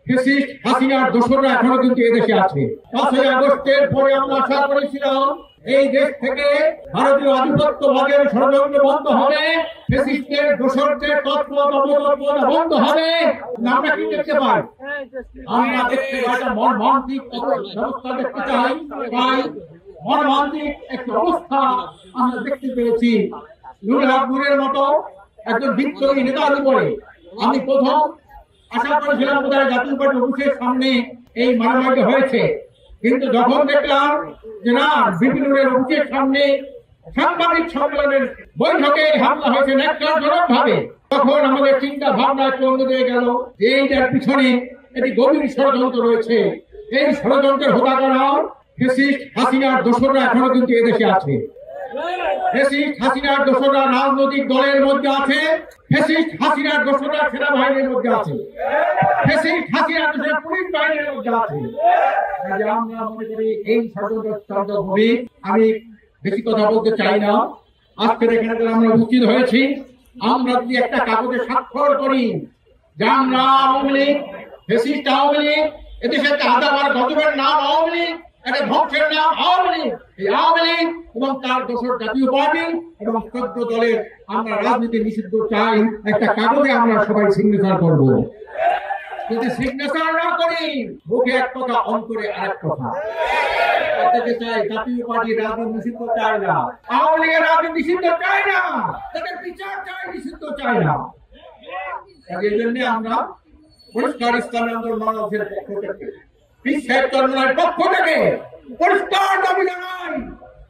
Fascist হাসিনার দোসররা এখনো কিন্তু এদেশে আছে। 5ই আগস্টের পরে আমরা আশা করেছিলাম এই দেশ থেকে ভারতীয় আধিপত্যবাদের ষড়যন্ত্র বন্ধ হবে, ফ্যাসিস্টের দোসরদের তৎপরতা বন্ধ হবে। আমরা কি দেখতে পাই? আমরা দেখতে পাই একটা মর্মান্তিক ব্যবস্থা দেখতে চাই, তাই মর্মান্তিক একটা অবস্থা আমরা দেখতে পেয়েছি। নুরের মতো একজন বিদ্রোহী নেতার উপরে আমি প্রথম আশা করেছিলাম বোধহয় জাতীয় পার্টি অফিসের সামনে এই মারামারি হয়েছে, কিন্তু যখন দেখলাম যে না বিপিনুরের অফিসের সামনে সাংবাদিক সম্মেলনের বৈঠকে হামলা হয়েছে ন্যাক্কারজনক ভাবে, তখন আমাদের চিন্তা ভাবনা একটু অন্যদিকে গেল যে এইটার পিছনে একটি গভীর ষড়যন্ত্র রয়েছে। এই ষড়যন্ত্রের হোতা করা ফ্যাসিস্ট হাসিনার দোসররা এখনো কিন্তু এদেশে আছে। ফ্যাসিস্ট হাসিনার দোসররা রাজনৈতিক দলের মধ্যে আছে, ফ্যাসিস্ট হাসিনার দোসররা সেনাবাহিনীর মধ্যে আছে, ফ্যাসিস্ট হাসিনার দোসররা পুলিশ বাহিনীর মধ্যে আছে। আমরা মনে করি এই ষড়যন্ত্র হবে। আমি বেশি কথা বলতে চাই না। আজকের এখানে আমরা উপস্থিত হয়েছি, আমরা যদি একটা কাগজে স্বাক্ষর করি যে আমরা আওয়ামী লীগ, ফ্যাসিস্ট আওয়ামী লীগ, এদেশে একটা আদাবার গজবের নাম আওয়ামী লীগ, একটা ধ্বংসের নাম আওয়ামী লীগ, এই আওয়ামী লীগ এবং তার দোসর জাতীয় পার্টি এবং 14 দলের আমরা রাজনীতি নিষিদ্ধ চাই। একটা কাগজে আমরা সবাই সিগনেচার করব। যদি সিগনেচার না করি মুখে এক কথা অন্তরে আরেক কথা। চাই জাতীয় পার্টির রাজনীতি নিষিদ্ধ চাই না, আওয়ামী লীগের রাজনীতি নিষিদ্ধ চাই না, তাদের বিচার চাই, নিষিদ্ধ চাই না। এই জন্য আমরা পরিষ্কার ইসলামী আন্দোলন বাংলাদেশের পক্ষ থেকে, বিশ্বের চন্দ্রের পক্ষ থেকে পরিষ্কার দাবি জানাই,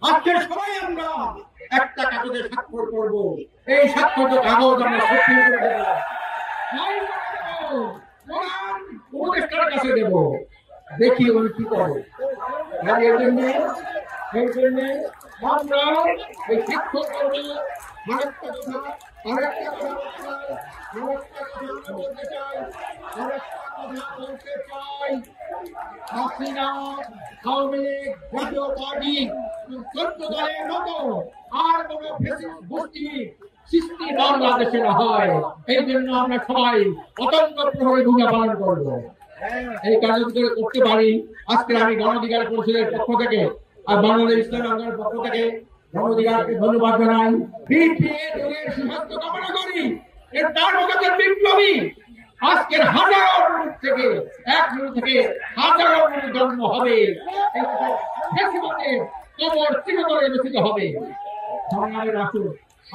আজকে সবাই আমরা একটা কাগজে স্বাক্ষর করব। এই স্বাক্ষরিত কাগজ আমরা সত্যি করে দেব, উপদেষ্টার কাছে দেব, দেখি উনি কি করে। এই জন্য আমরা এই স্বাক্ষর করবো। হাসিনা আওয়ামী লীগ জাতীয় পার্টি 14 দলের মতো আর কোন ফ্যাসিস্ট গোষ্ঠী সৃষ্টি বাংলাদেশে না হয়, এই জন্য আমরা সবাই অতন্ত্র প্রহরী ভূমিকা পালন করবো। এই কার্যক্রম করতে পারি। আজকে আমি গণঅধিকার পরিষদের পক্ষ থেকে আর বাংলাদেশ ইসলামী আন্দোলনের পক্ষ থেকে গণঅধিকারকে ধন্যবাদ জানাই। বিপিএর সিদ্ধান্ত কামনা করি। এর তার মধ্যে বিপ্লবী আজকের হাজারো থেকে 1 মিনিট থেকে হাজারো জন্ম হবে, কবর চিরতরে রচিত হবে।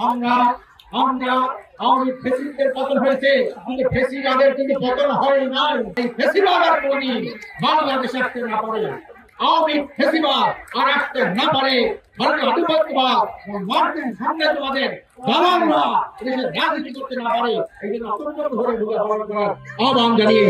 আমরা আওয়ামী ফ্যাসিস্টদের পতন হয়েছে, কিন্তু ফ্যাসিবাদের কিন্তু পতন হয় নাই। এই ফ্যাসিবাদ আর কোনদিন বাংলাদেশে আসতে না পারে, আওয়ামী ফ্যাসিবাদ আর আসতে না পারে, ভারতীয় আধিপত্যবাদ মার্কিন সাম্রাজ্যবাদের দালালরা দেশের রাজনীতি করতে না পারে। এই জন্য অত্যন্ত ধরে ভূমিকা পালন করার আহ্বান জানিয়ে